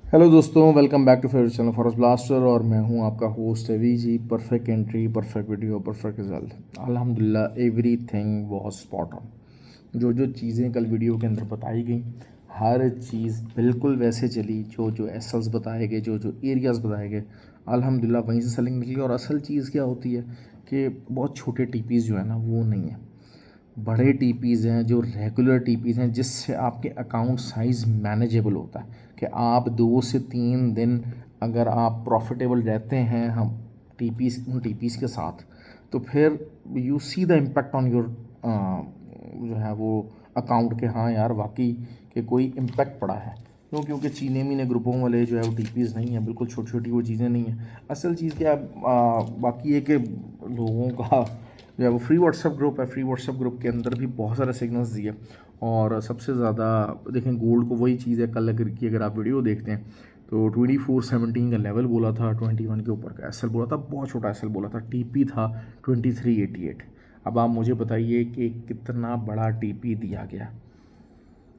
Hello दोस्तों, welcome back to favourite channel forest blaster. और मैं हूं आपका host Ravi ji. Perfect entry, perfect video, perfect result. अल्हम्दुलिल्लाह एवरीथिंग वाज स्पॉट ऑन। जो जो चीज़ें कल वीडियो के अंदर बताई गई, हर चीज़ बिल्कुल वैसे चली। जो जो एसल्स बताए गए, जो जो एरियाज़ बताए गए, अल्हम्दुलिल्लाह वहीं से सेलिंग निकली। और असल चीज़ क्या होती है कि बहुत छोटे टीपीज़ जो है ना, वो नहीं है। बड़े टीपीज़ हैं, जो रेगुलर टीपीज़ हैं, जिससे आपके अकाउंट साइज़ मैनेजेबल होता है कि आप 2 से 3 दिन अगर आप प्रॉफिटेबल रहते हैं हम टीपीज़ उन टीपीज़ के साथ, तो फिर you see the impact on your जो है वो अकाउंट के। हाँ यार, वाकई के कोई इम्पेक्ट पड़ा है। क्योंकि चीने मीने ग्रुपों वाले जो है वो टीपीज़ नहीं है, बिल्कुल छोटी छोटी वो चीज़ें नहीं हैं। असल चीज़ क्या बाकी है कि लोगों का जो है वो फ्री व्हाट्सएप ग्रुप है। फ्री व्हाट्सएप ग्रुप के अंदर भी बहुत सारे सिग्नल्स दिए। और सबसे ज़्यादा देखें गोल्ड को, वही चीज़ है कल अगर आप वीडियो देखते हैं तो 2417 का लेवल बोला था, 21 के ऊपर का एसएल बोला था, बहुत छोटा एसएल बोला था, टीपी था 2388। अब आप मुझे बताइए कि कितना बड़ा टीपी दिया गया।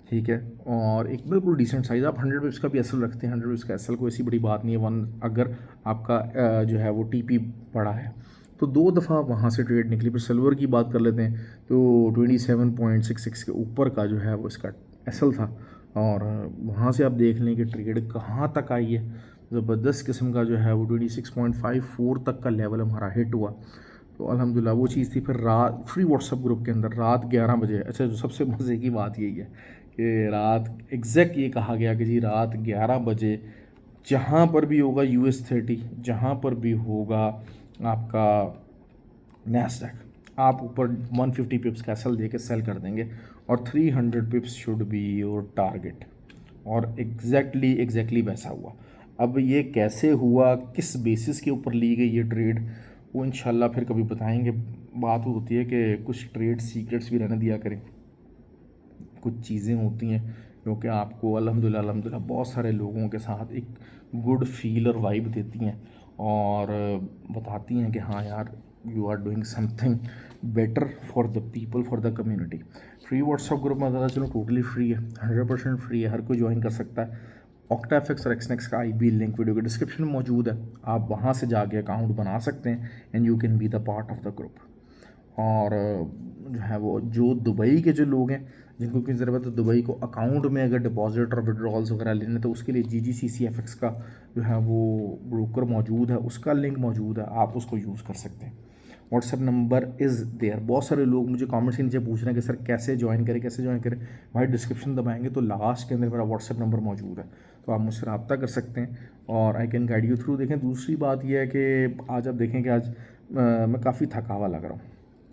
ठीक है, और एक बिल्कुल डिसेंट साइज़। आप 100 पिप्स का भी एसएल रखते हैं, 100 पिप्स का एसएल कोई ऐसी बड़ी बात नहीं है। वन अगर आपका जो है वो टीपी बड़ा है तो 2 दफ़ा वहाँ से ट्रेड निकली। फिर सिल्वर की बात कर लेते हैं तो 27.66 के ऊपर का जो है वो इसका एसएल था। और वहाँ से आप देख लें कि ट्रेड कहाँ तक आई है। ज़बरदस्त किस्म का जो है वो 26.54 तक का लेवल हमारा हिट हुआ। तो अल्हम्दुलिल्लाह वो चीज़ थी। फिर रात फ्री व्हाट्सएप ग्रुप के अंदर रात 11 बजे, अच्छा जो सबसे मज़े की बात यही है कि रात एग्जैक्ट ये कहा गया कि जी रात 11 बजे जहाँ पर भी होगा US30, जहाँ पर भी होगा आपका नैस्डैक, आप ऊपर 150 पिप्स का एसएल दे के सेल कर देंगे और 300 पिप्स शुड बी योर टारगेट। और एग्जैक्टली वैसा हुआ। अब ये कैसे हुआ, किस बेसिस के ऊपर ली गई ये ट्रेड, वो इंशाल्लाह फिर कभी बताएंगे। बात होती है कि कुछ ट्रेड सीक्रेट्स भी रहने दिया करें। कुछ चीज़ें होती हैं जो कि आपको अल्हम्दुलिल्लाह बहुत सारे लोगों के साथ एक गुड फील और वाइब देती हैं और बताती हैं कि हाँ यार, you are doing something better for the people, for the community. Free WhatsApp group में चलो टोटली फ्री है, 100% फ्री है, हर कोई ज्वाइन कर सकता है। ऑक्टाफिक्स और एक्सनेक्स का आईबी लिंक वीडियो के डिस्क्रिप्शन में मौजूद है। आप वहाँ से जाके अकाउंट बना सकते हैं and you can be the part of the group. और जो है वो जो दुबई के जो लोग हैं जिनको की ज़रूरत है दुबई को अकाउंट में अगर डिपॉजिट और विड्रॉल्स वगैरह लेने, तो उसके लिए GGCCFX का जो है वो ब्रोकर मौजूद है, उसका लिंक मौजूद है, आप उसको यूज़ कर सकते हैं। WhatsApp number is there. बहुत सारे लोग मुझे कमेंट्स के नीचे पूछ रहे हैं कि सर कैसे ज्वाइन करें, कैसे ज्वाइन करें। भाई डिस्क्रिप्शन दबाएंगे तो लास्ट के अंदर मेरा व्हाट्सएप नंबर मौजूद है, तो आप मुझसे रब्ता कर सकते हैं और I can guide you through. देखें दूसरी बात यह है कि आज आप देखें कि आज मैं काफ़ी थका हुआ लग रहा हूँ।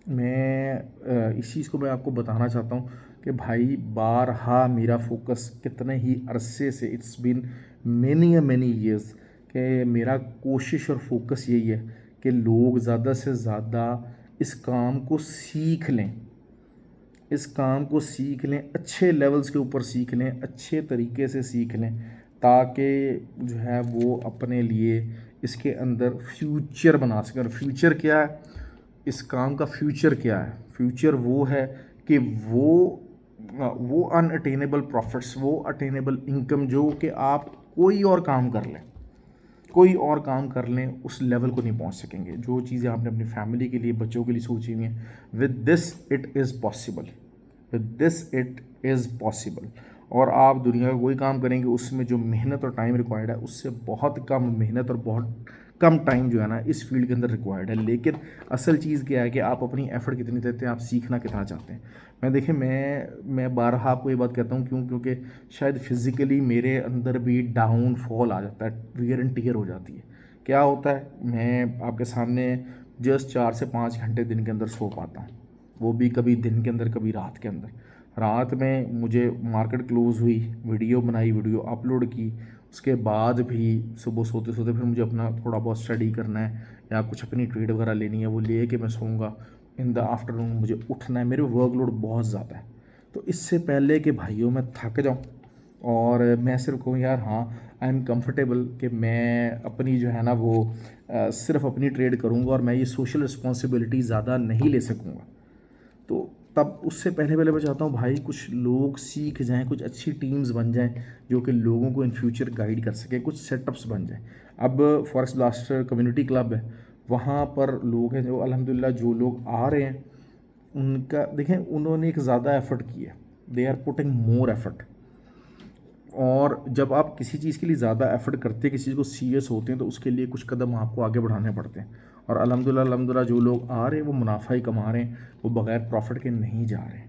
मैं इस चीज़ को मैं आपको बताना चाहता हूँ कि भाई बारहा मेरा फोकस कितने ही अरसे से, इट्स बीन मैनी ईयर्स, कि मेरा कोशिश और फोकस यही है कि लोग ज़्यादा से ज़्यादा इस काम को सीख लें, इस काम को सीख लें, अच्छे लेवल्स के ऊपर सीख लें, अच्छे तरीके से सीख लें, ताकि जो है वो अपने लिए इसके अंदर फ्यूचर बना सकें। और फ्यूचर क्या है इस काम का? फ्यूचर क्या है? फ्यूचर वो है कि वो अनअटेनेबल प्रॉफिट्स, वो अटेनेबल इनकम जो कि आप कोई और काम कर लें, कोई और काम कर लें उस लेवल को नहीं पहुंच सकेंगे। जो चीज़ें आपने अपनी फैमिली के लिए, बच्चों के लिए सोची हुई हैं, with this it is possible, with this it is possible. और आप दुनिया का कोई काम करेंगे उसमें जो मेहनत और टाइम रिक्वायर्ड है, उससे बहुत कम मेहनत और बहुत कम टाइम जो है ना इस फील्ड के अंदर रिक्वायर्ड है। लेकिन असल चीज़ क्या है कि आप अपनी एफर्ट कितनी देते हैं, आप सीखना कितना चाहते हैं। मैं देखें, मैं बारहा आपको ये बात कहता हूँ, क्योंकि शायद फिज़िकली मेरे अंदर भी डाउनफॉल आ जाता है, वियर एंड टियर हो जाती है। क्या होता है, मैं आपके सामने जस्ट 4 से 5 घंटे दिन के अंदर सो पाता हूँ, वो भी कभी दिन के अंदर कभी रात के अंदर। रात में मुझे मार्केट क्लोज़ हुई, वीडियो बनाई, वीडियो अपलोड की, उसके बाद भी सुबह सोते सोते फिर मुझे अपना थोड़ा बहुत स्टडी करना है या कुछ अपनी ट्रेड वगैरह लेनी है, वो ले के मैं सोऊंगा। इन द आफ्टरनून मुझे उठना है, मेरे वर्कलोड बहुत ज़्यादा है। तो इससे पहले कि भाइयों मैं थक जाऊँ और मैं सिर्फ कहूँ यार हाँ आई एम कंफर्टेबल कि मैं अपनी जो है ना वो सिर्फ अपनी ट्रेड करूँगा और मैं ये सोशल रिस्पॉन्सिबिलिटी ज़्यादा नहीं ले सकूँगा, तो तब उससे पहले पहले मैं चाहता हूँ भाई कुछ लोग सीख जाएं, कुछ अच्छी टीम्स बन जाएं जो कि लोगों को इन फ्यूचर गाइड कर सकें, कुछ सेटअप्स बन जाएं। अब फॉरेस्ट ब्लास्टर कम्युनिटी क्लब है, वहाँ पर लोग हैं जो अल्हम्दुलिल्लाह जो लोग आ रहे हैं उनका देखें, उन्होंने एक ज़्यादा एफर्ट किया, they are putting more effort. और जब आप किसी चीज़ के लिए ज़्यादा एफर्ट करते हैं, किसी चीज़ को सीरियस होते हैं, तो उसके लिए कुछ कदम आपको आगे बढ़ाने पड़ते हैं। और अल्हम्दुलिल्लाह जो लोग आ रहे हैं वो मुनाफा ही कमा रहे हैं, वो बग़ैर प्रॉफिट के नहीं जा रहे हैं,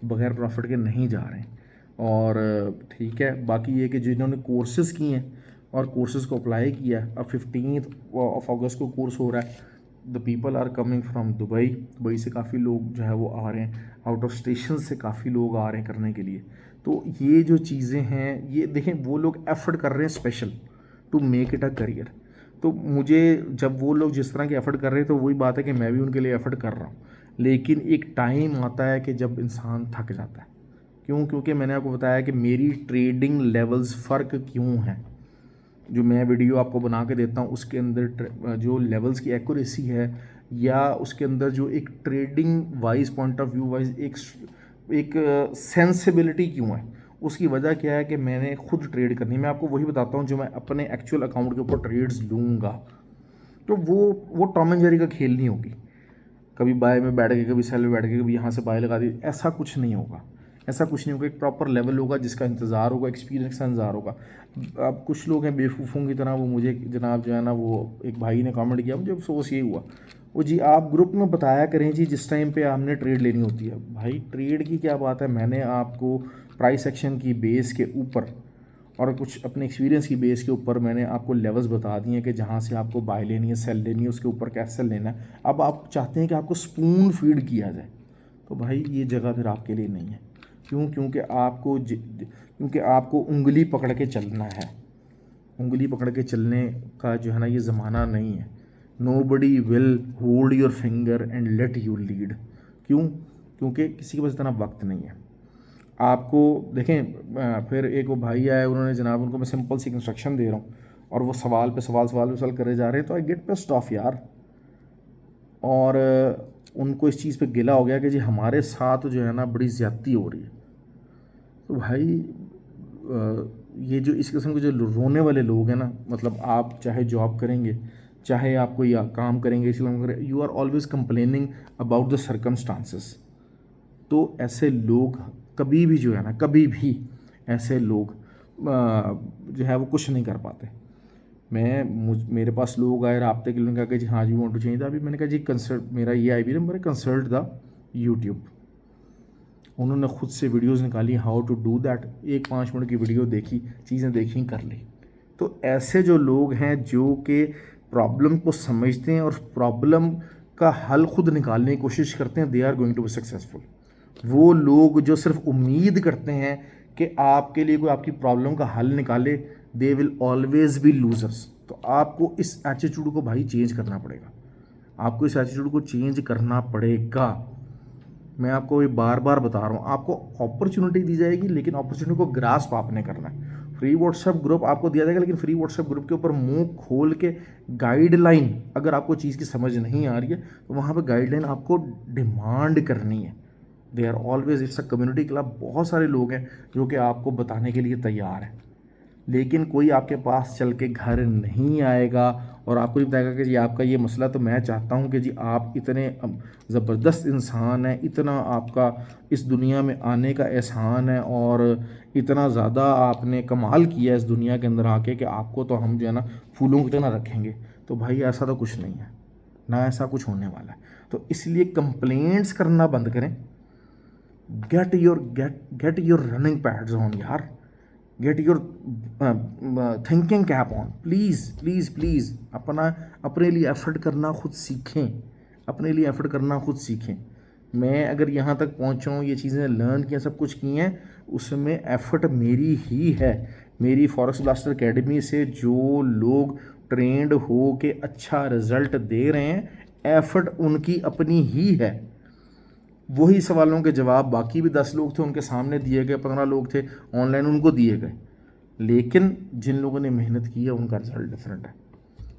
बग़ैर प्रॉफिट के नहीं जा रहे हैं। और ठीक है, बाकी ये कि जिन्होंने कोर्सेज़ किए हैं और कोर्सेज़ को अप्लाई किया, अब 15 ऑफ अगस्त को कोर्स हो रहा है। The people are coming from Dubai से काफ़ी लोग जो है वो आ रहे हैं, आउट ऑफ स्टेशन से काफ़ी लोग आ रहे हैं करने के लिए। तो ये जो चीज़ें हैं, ये देखें वो लोग एफ़र्ट कर रहे हैं special to make it a career. तो मुझे जब वो लोग जिस तरह की एफ़र्ट कर रहे हैं तो वही बात है कि मैं भी उनके लिए एफ़र्ट कर रहा हूँ। लेकिन एक टाइम आता है कि जब इंसान थक जाता है। क्यों? क्योंकि मैंने आपको बताया कि मेरी ट्रेडिंग लेवल्स फ़र्क क्यों हैं। जो मैं वीडियो आपको बना के देता हूँ उसके अंदर जो लेवल्स की एक्यूरेसी है, या उसके अंदर जो एक trading wise point of view wise एक सेंसिबिलिटी क्यों है, उसकी वजह क्या है कि मैंने खुद ट्रेड करनी। मैं आपको वही बताता हूँ जो मैं अपने एक्चुअल अकाउंट के ऊपर ट्रेड्स लूँगा। तो वो टॉम एंड जेरी का खेल नहीं होगी, कभी बाय में बैठ के, कभी सेल में बैठ के, कभी यहाँ से बाय लगा दी, ऐसा कुछ नहीं होगा। ऐसा कुछ नहीं होगा, एक प्रॉपर लेवल होगा जिसका इंतज़ार होगा, एक्सपीरियंस का इंतज़ार होगा। अब कुछ लोग हैं बेवकूफ़ों की तरह, वो मुझे जनाब जो है ना, वो एक भाई ने कमेंट किया, मुझे अफसोस ये हुआ, वो जी आप ग्रुप में बताया करें जी जिस टाइम पे आपने ट्रेड लेनी होती है। भाई ट्रेड की क्या बात है, मैंने आपको प्राइस एक्शन की बेस के ऊपर और कुछ अपने एक्सपीरियंस की बेस के ऊपर मैंने आपको लेवल्स बता दिए कि जहाँ से आपको बाय लेनी है, सेल लेनी है, उसके ऊपर कैसे लेना है। अब आप चाहते हैं कि आपको स्पून फीड किया जाए, तो भाई ये जगह फिर आपके लिए नहीं है। क्यों? क्योंकि आपको उंगली पकड़ के चलना है। उंगली पकड़ के चलने का जो है ना ये ज़माना नहीं है। Nobody will hold your finger and let you lead. क्यों? क्योंकि किसी के पास इतना वक्त नहीं है। आपको देखें, फिर एक वो भाई आए, उन्होंने जनाब, उनको मैं सिंपल सी इंस्ट्रक्शन दे रहा हूँ और वो सवाल पे सवाल करे जा रहे हैं, तो आई गेट पिस्ड ऑफ यार। और उनको इस चीज़ पे गिला हो गया कि जी हमारे साथ जो है ना बड़ी ज़्यादती हो रही है। तो भाई ये जो इस किस्म के जो रोने वाले लोग हैं ना, मतलब आप चाहे जॉब करेंगे, चाहे आप कोई काम करेंगे, you are always complaining about the circumstances. तो ऐसे लोग कभी भी जो है ना, कभी भी ऐसे लोग जो है वो कुछ नहीं कर पाते। मेरे पास लोग आए राब्ते के लिए, कहा कि जी हाँ जी वांट टू चेंज। अभी मैंने कहा जी कंसल्ट, मेरा ये आई भी नंबर है, कंसल्ट द यूट्यूब। उन्होंने खुद से वीडियोस निकाली, how to do that, 5 minute की वीडियो देखी, चीज़ें देखी, कर ली। तो ऐसे जो लोग हैं जो कि प्रॉब्लम को समझते हैं और प्रॉब्लम का हल खुद निकालने की कोशिश करते हैं, they are going to be successful. वो लोग जो सिर्फ उम्मीद करते हैं कि आपके लिए कोई आपकी प्रॉब्लम का हल निकाले, they will always be losers. तो आपको इस एटीट्यूड को भाई चेंज करना पड़ेगा, आपको इस एटीट्यूड को चेंज करना पड़ेगा। मैं आपको ये बार बार बता रहा हूँ, आपको अपॉर्चुनिटी दी जाएगी, लेकिन अपॉर्चुनिटी को ग्रास्प आपने करना है। फ्री व्हाट्सएप ग्रुप आपको दिया जाएगा, लेकिन फ्री व्हाट्सएप ग्रुप के ऊपर मुंह खोल के गाइडलाइन, अगर आपको चीज़ की समझ नहीं आ रही है तो वहाँ पर गाइडलाइन आपको डिमांड करनी है। They are always, it's a community club, बहुत सारे लोग हैं जो कि आपको बताने के लिए तैयार हैं, लेकिन कोई आपके पास चल के घर नहीं आएगा और आपको नहीं बताएगा कि जी आपका ये मसला। तो मैं चाहता हूँ कि जी आप इतने ज़बरदस्त इंसान हैं, इतना आपका इस दुनिया में आने का एहसान है और इतना ज़्यादा आपने कमाल किया इस दुनिया के अंदर आके कि आपको तो हम जो है ना फूलों की तरह रखेंगे। तो भाई ऐसा तो कुछ नहीं है, ना ऐसा कुछ होने वाला है। तो इसलिए कंप्लेंट्स करना बंद करें, get your running pads on यार, get your thinking cap on, please please please. अपने लिए एफ़र्ट करना खुद सीखें, अपने लिए एफ़र्ट करना खुद सीखें। मैं अगर यहाँ तक पहुँचा हूँ, ये चीज़ें लर्न किया, सब कुछ की हैं, उसमें एफ़र्ट मेरी ही है। मेरी फॉरेस्ट ब्लास्टर अकेडमी से जो लोग ट्रेंड हो के अच्छा रिज़ल्ट दे रहे हैं, एफ़र्ट उनकी अपनी ही है। वही सवालों के जवाब बाकी भी 10 लोग थे उनके सामने दिए गए, 15 लोग थे ऑनलाइन उनको दिए गए, लेकिन जिन लोगों ने मेहनत की है उनका रिज़ल्ट डिफरेंट है।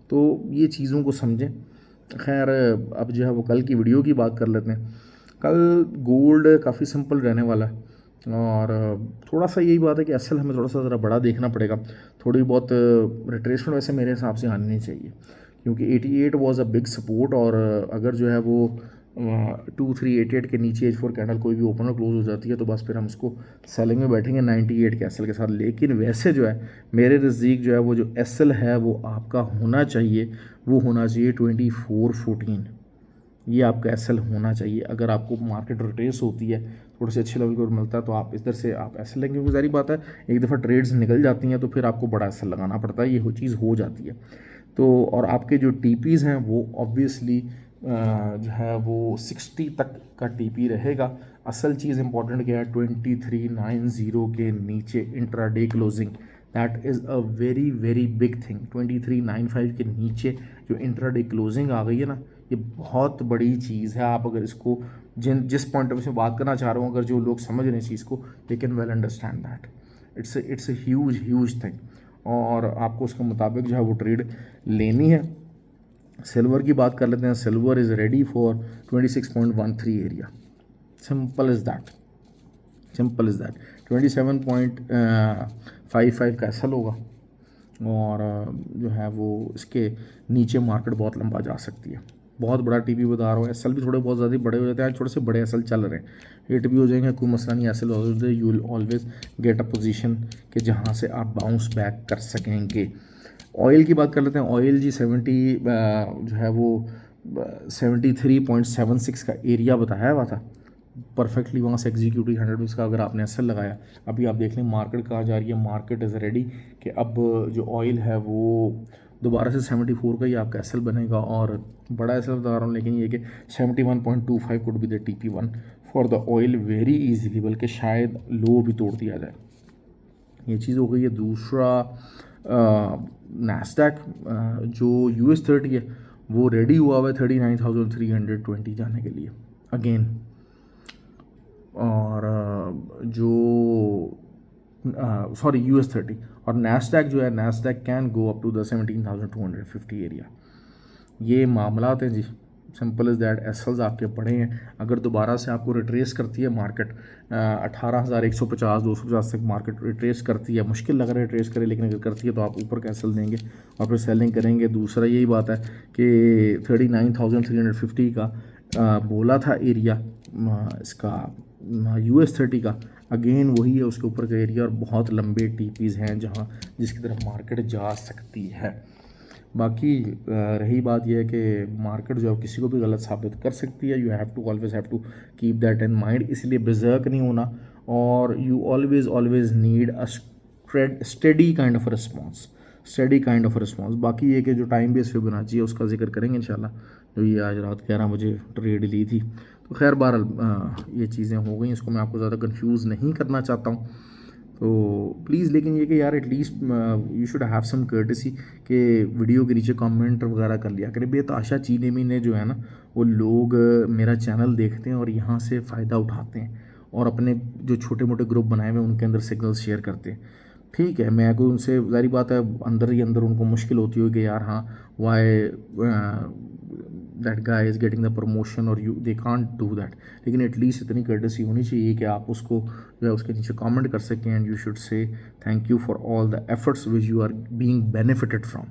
तो ये चीज़ों को समझें। खैर अब जो है वो कल की वीडियो की बात कर लेते हैं। कल गोल्ड काफ़ी सिंपल रहने वाला है, और थोड़ा सा यही बात है कि एसएल हमें थोड़ा सा ज़रा बड़ा देखना पड़ेगा। थोड़ी बहुत रिट्रेसमेंट वैसे मेरे हिसाब से आनी नहीं चाहिए, क्योंकि 88 वाज अ बिग सपोर्ट, और अगर जो है वो 2388 के नीचे H4 कैंडल कोई भी ओपन और क्लोज हो जाती है तो बस फिर हम उसको सेलिंग में बैठेंगे 98 के एसएल के साथ। लेकिन वैसे जो है मेरे नज़दीक जो है वो जो एसएल है वो आपका होना चाहिए, वो होना चाहिए 2414। ये आपका एसएल होना चाहिए। अगर आपको मार्केट रिट्रेस होती है, थोड़े से अच्छे लेवल को मिलता है, तो आप इधर से आप एसएल लेंगे, क्योंकि सारी बात है एक दफ़ा ट्रेड्स निकल जाती हैं तो फिर आपको बड़ा एसएल लगाना पड़ता है, ये चीज़ हो जाती है। तो और आपके जो टीपीज़ हैं वो ऑब्वियसली जो है वो 60 तक का टीपी रहेगा। असल चीज़ इंपॉर्टेंट क्या है, 2390 के नीचे intraday closing, that is a very very big thing. 2395 के नीचे जो इंट्राडे क्लोजिंग आ गई है ना, ये बहुत बड़ी चीज़ है। आप अगर इसको जिस पॉइंट ऑफ व्यू से बात करना चाह रहा हूँ, अगर जो लोग समझ रहे हैं इस चीज़ को, they can well understand that it's a huge thing, और आपको उसके मुताबिक जो है वो ट्रेड लेनी है। सिल्वर की बात कर लेते हैं। Silver is ready for 26.13 area, simple is that, simple is that. 27.55 का एसएल होगा, और जो है वो इसके नीचे मार्केट बहुत लंबा जा सकती है। बहुत बड़ा टीपी बता रहा हूँ, एसएल भी थोड़े बहुत ज़्यादा बड़े हो जाते हैं, थोड़े से बड़े एसएल चल रहे हैं, हिट भी हो जाएंगे, कोई मसला नहीं। एसएल हो जाए you will always get a position कि जहाँ से आप बाउंस बैक कर सकेंगे। ऑयल की बात कर लेते हैं। ऑयल जी 70 जो है वो 73.76 का एरिया बताया हुआ था, परफेक्टली वहाँ से एग्जीक्यूटिव 100 का अगर आपने एसएल लगाया। अभी आप देख लें मार्केट कहाँ जा रही है, मार्केट इज़ रेडी कि अब जो ऑयल है वो दोबारा से 74 का ही आपका एसएल बनेगा, और बड़ा एसएल बता रहा हूँ, लेकिन ये कि 71.25 could be the TP1 for the oil very easily, बल्कि शायद लो भी तोड़ दिया जाए। ये चीज़ हो गई है। दूसरा नैस्डैक जो US30 है वो रेडी हुआ हुआ है 39,320 जाने के लिए अगेन, और जो सॉरी US30 और नैस्डैक जो है, Nasdaq can go up to the 17,250 area. ये मामलात हैं जी, सिंपल इज़ दैट। एसएल्स आपके पड़े हैं, अगर दोबारा से आपको रिट्रेस करती है मार्केट 18,150 250 तक मार्केट रिट्रेस करती है, मुश्किल लग रहा है रिट्रेस करे, लेकिन अगर करती है तो आप ऊपर का एसएल देंगे और फिर सेलिंग करेंगे। दूसरा यही बात है कि 39,350 का बोला था एरिया इसका US30 का, अगेन वही है उसके ऊपर का एरिया, और बहुत लंबे टीपीज़ हैं जहाँ जिसकी तरफ मार्केट जा सकती है। बाकी रही बात यह है कि मार्केट जो है किसी को भी गलत साबित कर सकती है। You have to always have to keep that in mind, इसलिए बेजर्क नहीं होना, और you always need a steady kind of response, study kind of response. बाकी ये कि जो टाइम बेस फिबोनाची है उसका जिक्र करेंगे इंशाल्लाह, जो ये आज रात 11 बजे ट्रेड ली थी। तो खैर बहरहाल ये चीज़ें हो गई, इसको मैं आपको ज़्यादा कंफ्यूज नहीं करना चाहता हूँ। तो प्लीज़, लेकिन ये कि यार at least you should have some courtesy कि वीडियो के नीचे कमेंट वगैरह कर लिया करें। बेताशा चीने मीने जो है ना, वो लोग मेरा चैनल देखते हैं और यहाँ से फ़ायदा उठाते हैं, और अपने जो छोटे मोटे ग्रुप बनाए हुए हैं उनके अंदर सिग्नल्स शेयर करते हैं। ठीक है, मैं कोई उनसे ज़ाहिर बात है अंदर ही अंदर उनको मुश्किल होती होगी यार, हाँ why that guy is getting the promotion और you they can't do that, लेकिन एटलीस्ट इतनी कर्टेसी होनी चाहिए कि आप उसको जो है उसके नीचे कमेंट कर सकें, and you should say thank you for all the efforts which you are being benefited from.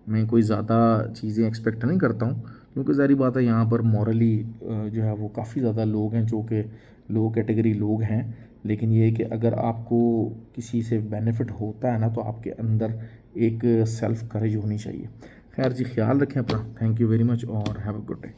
मैं कोई ज़्यादा चीज़ें एक्सपेक्ट नहीं करता हूँ, क्योंकि ज़ाहिर बात है यहाँ पर मॉरली जो है वो काफ़ी ज़्यादा लोग हैं जो कि लो कैटेगरी लोग हैं, लेकिन ये है कि अगर आपको किसी से बेनिफिट होता है ना, तो आपके अंदर एक सेल्फ करेज होनी चाहिए। खैर जी, ख्याल रखें अपना। थैंक यू वेरी मच और हैव अ गुड डे।